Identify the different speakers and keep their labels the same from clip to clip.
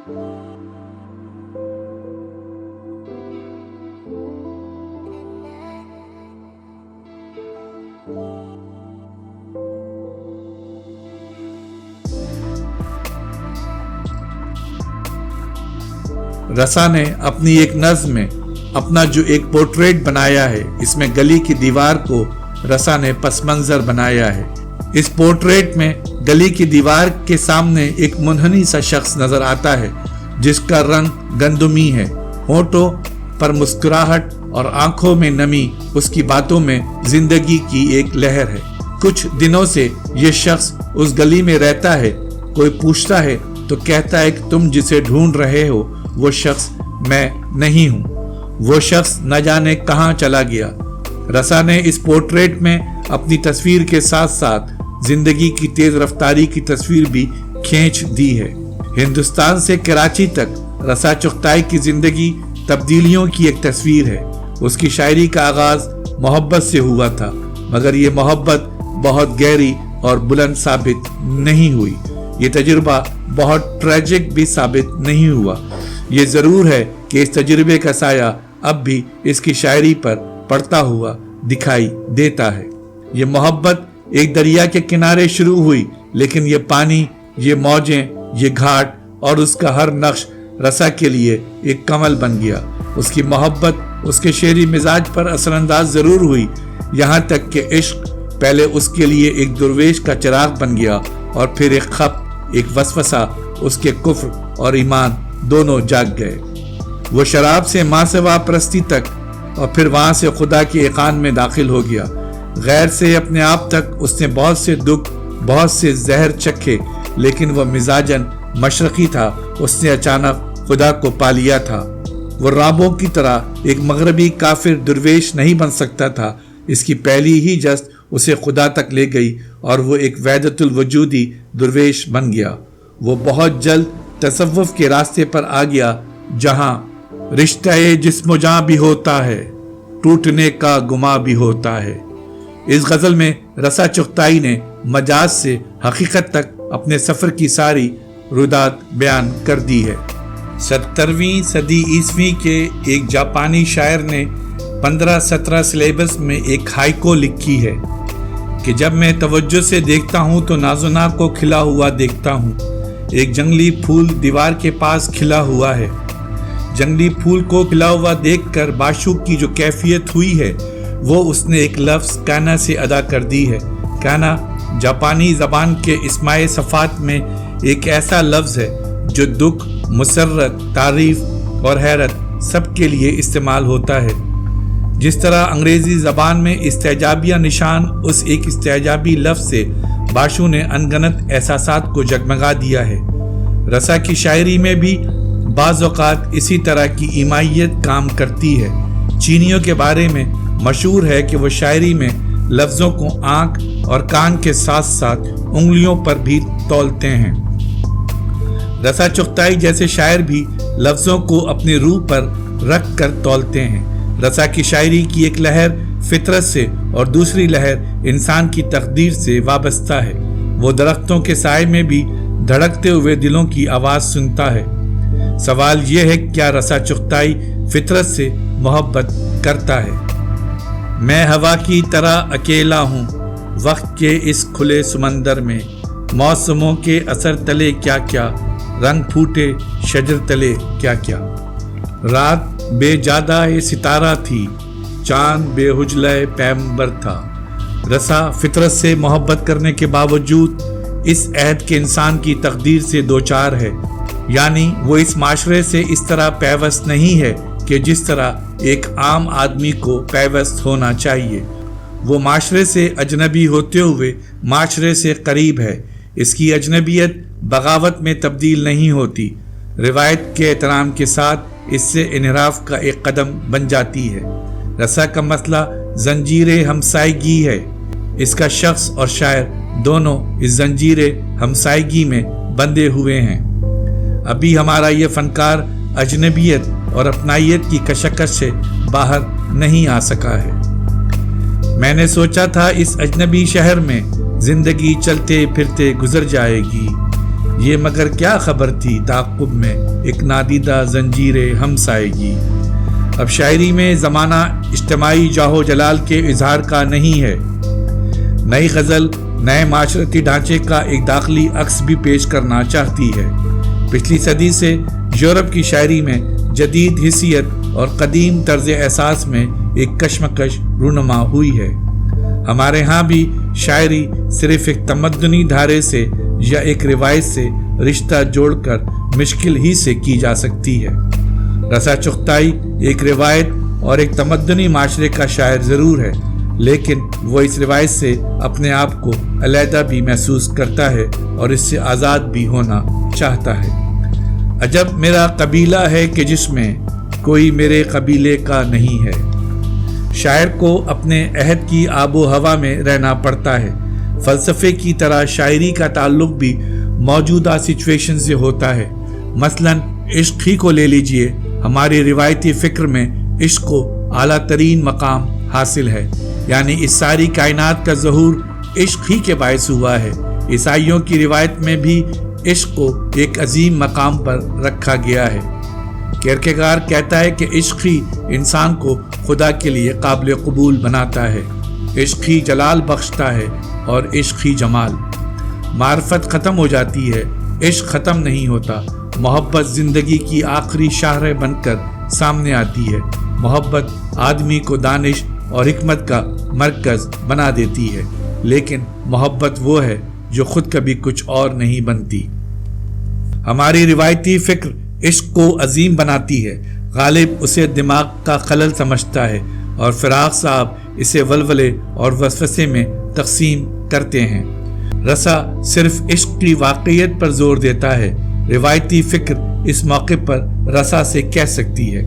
Speaker 1: रसा ने अपनी एक नज्म में अपना जो एक पोर्ट्रेट बनाया है, इसमें गली की दीवार को रसा ने पस मंजर बनाया है। इस पोर्ट्रेट में गली की दीवार के सामने एक मुनहनी सा शख्स नजर आता है जिसका रंग गंदुमी है, होठों पर मुस्कुराहट और आंखों में नमी, उसकी बातों में जिंदगी की एक लहर है। कुछ दिनों से ये शख्स उस गली में रहता है। कोई पूछता है तो कहता है कि तुम जिसे ढूंढ रहे हो वो शख्स मैं नहीं हूँ, वो शख्स न जाने कहाँ चला गया। रसा ने इस पोर्ट्रेट में अपनी तस्वीर के साथ साथ जिंदगी की तेज रफ्तारी की तस्वीर भी खींच दी है। हिंदुस्तान से कराची तक रसा चुगताई की जिंदगी तब्दीलियों की एक तस्वीर है। उसकी शायरी का आगाज मोहब्बत से हुआ था, मगर ये मोहब्बत बहुत गहरी और बुलंद साबित नहीं हुई। ये तजुर्बा बहुत ट्रेजिक भी साबित नहीं हुआ। ये जरूर है कि इस तजुर्बे का साया अब भी इसकी शायरी पर पड़ता हुआ दिखाई देता है। ये मोहब्बत एक दरिया के किनारे शुरू हुई, लेकिन ये पानी, ये मौजें, ये घाट और उसका हर नक्श रसा के लिए एक कमल बन गया। उसकी मोहब्बत उसके शेरी मिजाज पर असरअंदाज जरूर हुई, यहाँ तक कि इश्क पहले उसके लिए एक दुर्वेश का चिराग बन गया और फिर एक खप, एक वसवसा उसके कुफ्र और ईमान दोनों जाग गए। वो शराब से मासवा परस्ती तक और फिर वहां से खुदा के इकान में दाखिल हो गया। गैर से अपने आप तक उसने बहुत से दुख, बहुत से जहर चखे, लेकिन वह मिजाजन मशरकी था। उसने अचानक खुदा को पा लिया था। वो राबों की तरह एक मगरबी काफिर दुर्वेश नहीं बन सकता था। इसकी पहली ही जस्त उसे खुदा तक ले गई और वो एक वैदतुल वजूदी दुर्वेश बन गया। वो बहुत जल्द तसव्वुफ के रास्ते पर आ गया, जहां रिश्ते जिस्म जां भी होता है, टूटने का गुमा भी होता है। इस गजल में रसा चुगताई ने मजाज से हकीकत तक अपने सफर की सारी रुदात बयान कर दी है। 17वीं सदी ईस्वी के एक जापानी शायर ने 15-17 सिलेबस में एक हाइको लिखी है कि जब मैं तवज्जो से देखता हूँ तो नाजुना को खिला हुआ देखता हूँ। एक जंगली फूल दीवार के पास खिला हुआ है। जंगली फूल को खिला हुआ देखकर बाशुक की जो कैफियत हुई है वो उसने एक लफ्ज़ काना से अदा कर दी है। काना जापानी ज़बान के इस्माए सफ़ात में एक ऐसा लफ्ज़ है जो दुख, मुसर्रत, तारीफ और हैरत सब के लिए इस्तेमाल होता है। जिस तरह अंग्रेज़ी ज़बान में इस्तेजाबिया निशान उस एक इस्तेजाबी लफ्ज़ से बाशु ने अनगनत एहसासात को जगमगा दिया है। रसा की शायरी में भी बाज़ औक़ात इसी तरह की ईमाइयत काम करती है। चीनियों के बारे में मशहूर है कि वो शायरी में लफ्ज़ों को आँख और कान के साथ साथ उंगलियों पर भी तौलते हैं। रसा चुगताई जैसे शायर भी लफ्ज़ों को अपनी रूह पर रख कर तौलते हैं। रसा की शायरी की एक लहर फितरत से और दूसरी लहर इंसान की तकदीर से वाबस्ता है। वो दरख्तों के साए में भी धड़कते हुए दिलों की आवाज़ सुनता है। सवाल यह है क्या रसा चुगताई फितरत से मोहब्बत करता है? मैं हवा की तरह अकेला हूँ वक्त के इस खुले समंदर में, मौसमों के असर तले क्या क्या, रंग फूटे शजर तले क्या क्या। रात बेजादा सितारा थी, चांद बेहुजले पैगंबर था। रसा फितरत से मोहब्बत करने के बावजूद इस अहद के इंसान की तकदीर से दो चार है, यानी वो इस माशरे से इस तरह पैवस्त नहीं है कि जिस तरह एक आम आदमी को पैवस्त होना चाहिए। वो माशरे से अजनबी होते हुए माशरे से करीब है। इसकी अजनबियत बगावत में तब्दील नहीं होती, रिवायत के एहतराम के साथ इससे इनहराफ का एक कदम बन जाती है। रसा का मसला जंजीरे हमसायगी है। इसका शख्स और शायर दोनों इस जंजीरे हमसायगी में बंधे हुए हैं। अभी हमारा ये फनकार अजनबियत और अपनाइयत की कशकश से बाहर नहीं आ सका है। मैंने सोचा था इस अजनबी शहर में जिंदगी चलते फिरते गुजर जाएगी, یہ مگر کیا خبر تھی تعاقب میں ایک نادیدہ زنجیر ہمسائیگی۔ اب شاعری میں زمانہ اجتماعی جاہو جلال کے اظہار کا نہیں ہے۔ نئی غزل نئے معاشرتی ڈھانچے کا ایک داخلی عکس بھی پیش کرنا چاہتی ہے۔ پچھلی صدی سے یورپ کی شاعری میں جدید حیثیت اور قدیم طرز احساس میں ایک کشمکش رونما ہوئی ہے۔ ہمارے ہاں بھی شاعری صرف ایک تمدنی دھارے سے یا ایک روایت سے رشتہ جوڑ کر مشکل ہی سے کی جا سکتی ہے۔ رسا چغتائی ایک روایت اور ایک تمدنی معاشرے کا شاعر ضرور ہے، لیکن وہ اس روایت سے اپنے آپ کو علیحدہ بھی محسوس کرتا ہے اور اس سے آزاد بھی ہونا چاہتا ہے۔ عجب میرا قبیلہ ہے کہ جس میں کوئی میرے قبیلے کا نہیں ہے۔ شاعر کو اپنے عہد کی آب و ہوا میں رہنا پڑتا ہے۔ فلسفے کی طرح شاعری کا تعلق بھی موجودہ سچویشن سے ہوتا ہے۔ مثلاً عشق ہی کو لے لیجئے، ہماری روایتی فکر میں عشق کو اعلیٰ ترین مقام حاصل ہے، یعنی اس ساری کائنات کا ظہور عشق ہی کے باعث ہوا ہے۔ عیسائیوں کی روایت میں بھی عشق کو ایک عظیم مقام پر رکھا گیا ہے۔ کیرکیگار کہتا ہے کہ عشق ہی انسان کو خدا کے لیے قابل قبول بناتا ہے، عشق ہی جلال بخشتا ہے اور عشق ہی جمال۔ معرفت ختم ہو جاتی ہے، عشق ختم نہیں ہوتا۔ محبت زندگی کی آخری شاہراہ بن کر سامنے آتی ہے۔ محبت آدمی کو دانش اور حکمت کا مرکز بنا دیتی ہے، لیکن محبت وہ ہے جو خود کبھی کچھ اور نہیں بنتی۔ ہماری روایتی فکر عشق کو عظیم بناتی ہے۔ غالب اسے دماغ کا خلل سمجھتا ہے اور فراق صاحب اسے ولولے اور وسوسے میں تقسیم کرتے ہیں۔ رسا صرف عشق کی واقعیت پر زور دیتا ہے۔ روایتی فکر اس موقع پر رسا سے کہہ سکتی ہے،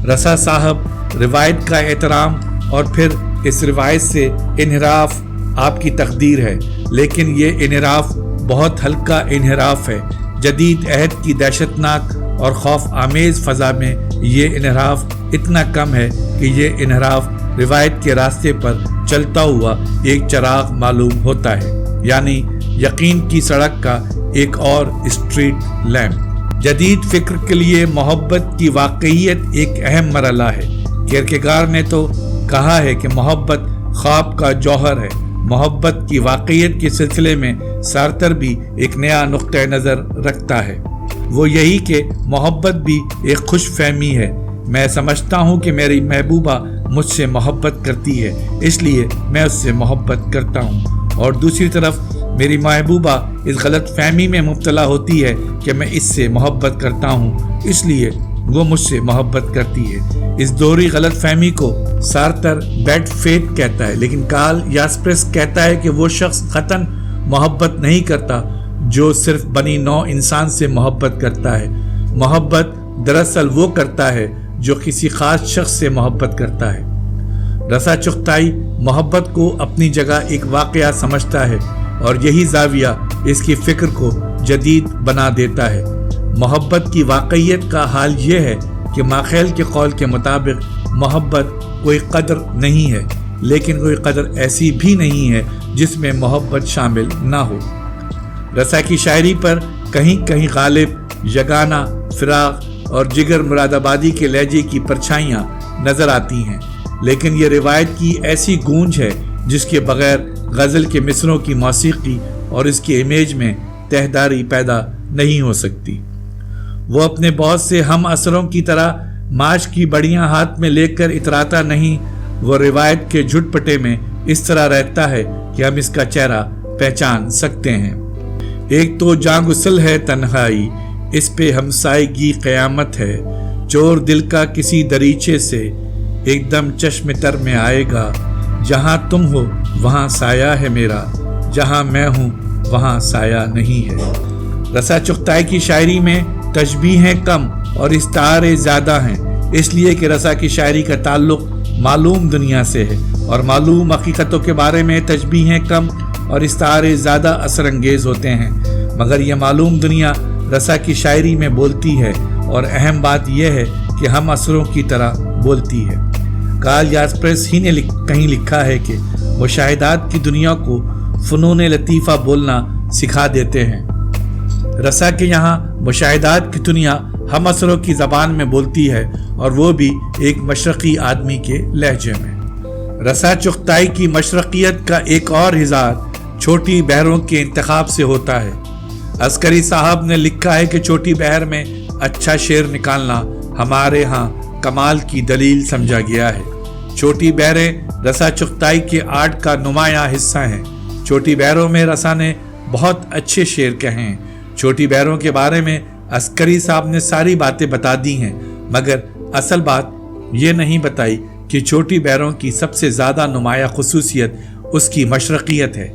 Speaker 1: رسا صاحب روایت کا احترام اور پھر اس روایت سے انحراف آپ کی تقدیر ہے، لیکن یہ انحراف بہت ہلکا انحراف ہے۔ جدید عہد کی دہشتناک اور خوف آمیز فضا میں یہ انحراف اتنا کم ہے کہ یہ انحراف روایت کے راستے پر چلتا ہوا ایک چراغ معلوم ہوتا ہے، یعنی یقین کی سڑک کا ایک اور اسٹریٹ لیمپ۔ جدید فکر کے لیے محبت کی واقعیت ایک اہم مرحلہ ہے۔ کیرکیگار نے تو کہا ہے کہ محبت خواب کا جوہر ہے۔ محبت کی واقعیت کے سلسلے میں سارتر بھی ایک نیا نقطہ نظر رکھتا ہے، وہ یہی کہ محبت بھی ایک خوش فہمی ہے۔ میں سمجھتا ہوں کہ میری محبوبہ مجھ سے محبت کرتی ہے، اس لیے میں اس سے محبت کرتا ہوں، اور دوسری طرف میری محبوبہ اس غلط فہمی میں مبتلا ہوتی ہے کہ میں اس سے محبت کرتا ہوں، اس لیے وہ مجھ سے محبت کرتی ہے۔ اس دوہری غلط فہمی کو سارتر بیڈ فیتھ کہتا ہے، لیکن کارل یاسپرس کہتا ہے کہ وہ شخص قطعاً محبت نہیں کرتا جو صرف بنی نوع انسان سے محبت کرتا ہے۔ محبت دراصل وہ کرتا ہے جو کسی خاص شخص سے محبت کرتا ہے۔ رسا چغتائی محبت کو اپنی جگہ ایک واقعہ سمجھتا ہے، اور یہی زاویہ اس کی فکر کو جدید بنا دیتا ہے۔ محبت کی واقعیت کا حال یہ ہے کہ ماخیل کے قول کے مطابق محبت کوئی قدر نہیں ہے، لیکن کوئی قدر ایسی بھی نہیں ہے جس میں محبت شامل نہ ہو۔ رسا کی شاعری پر کہیں کہیں غالب یگانہ فراق اور جگر مراد آبادی کے لہجے کی پرچھائیاں نظر آتی ہیں، لیکن یہ روایت کی ایسی گونج ہے جس کے بغیر غزل کے مصروں کی موسیقی اور اس کی امیج میں تہداری پیدا نہیں ہو سکتی۔ وہ اپنے بہت سے ہم اثروں کی طرح ماش کی بڑیاں ہاتھ میں لے کر اتراتا نہیں، وہ روایت کے جھٹ پٹے میں اس طرح رہتا ہے کہ ہم اس کا چہرہ پہچان سکتے ہیں۔ ایک تو جاں گسل ہے تنہائی، اس پہ ہمسائیگی قیامت ہے، چور دل کا کسی دریچے سے ایک دم چشم تر میں آئے گا، جہاں تم ہو وہاں سایہ ہے میرا، جہاں میں ہوں وہاں سایہ نہیں ہے۔ رسا چغتائی کی شاعری میں تشبیہیں کم اور استعارے زیادہ ہیں، اس لیے کہ رسا کی شاعری کا تعلق معلوم دنیا سے ہے، اور معلوم حقیقتوں کے بارے میں تشبیہیں کم اور استعارے زیادہ اثر انگیز ہوتے ہیں، مگر یہ معلوم دنیا رسا کی شاعری میں بولتی ہے، اور اہم بات یہ ہے کہ ہم اثروں کی طرح بولتی ہے۔ کارل یاسپرس ہی نے کہیں لکھا ہے کہ مشاہدات کی دنیا کو فنون لطیفہ بولنا سکھا دیتے ہیں۔ रसा के यहाँ मुशाहिदात की दुनिया हम असरों की ज़बान में बोलती है और वो भी एक मशरक़ी आदमी के लहजे में। रसा चुग़ताई की मशरक़ियत का एक और इज़हार छोटी बहरों के इंतखाब से होता है। अस्करी साहब ने लिखा है कि छोटी बहर में अच्छा शेर निकालना हमारे यहाँ कमाल की दलील समझा गया है। छोटी बहरें रसा चुग़ताई के आर्ट का नुमायां हिस्सा हैं। छोटी बहरों में रसा ने बहुत अच्छे शेर कहे हैं। छोटी बहरों के बारे में अस्करी साहब ने सारी बातें बता दी हैं, मगर असल बात ये नहीं बताई कि छोटी बहरों की सबसे ज़्यादा नुमायां खुसूसियत उसकी मशरक़ियत है।